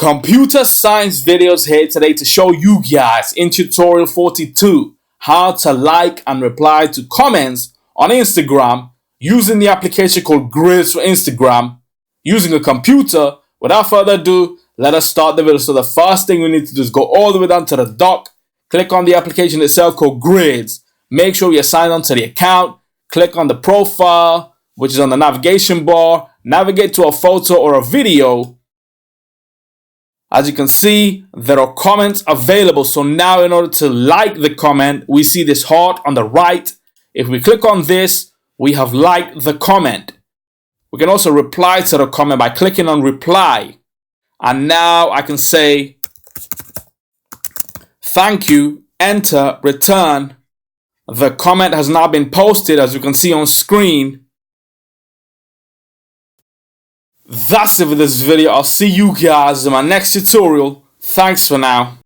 Computer science videos here today to show you guys in tutorial 42 how to like and reply to comments on Instagram using the application called GRIDS for Instagram using a computer. Without further ado, let us start the video. So the first thing we need to do is go all the way down to the dock, click on the application itself called GRIDS, make sure you're signed on to the account, click on the profile which is on the navigation bar, navigate to a photo or a video. As you can see, there are comments available. So now in order to like the comment, we see this heart on the right. If we click on this, we have liked the comment. We can also reply to the comment by clicking on reply. And now I can say, thank you, enter, return. The comment has now been posted, as you can see on screen. That's it for this video. I'll see you guys in my next tutorial. Thanks for now.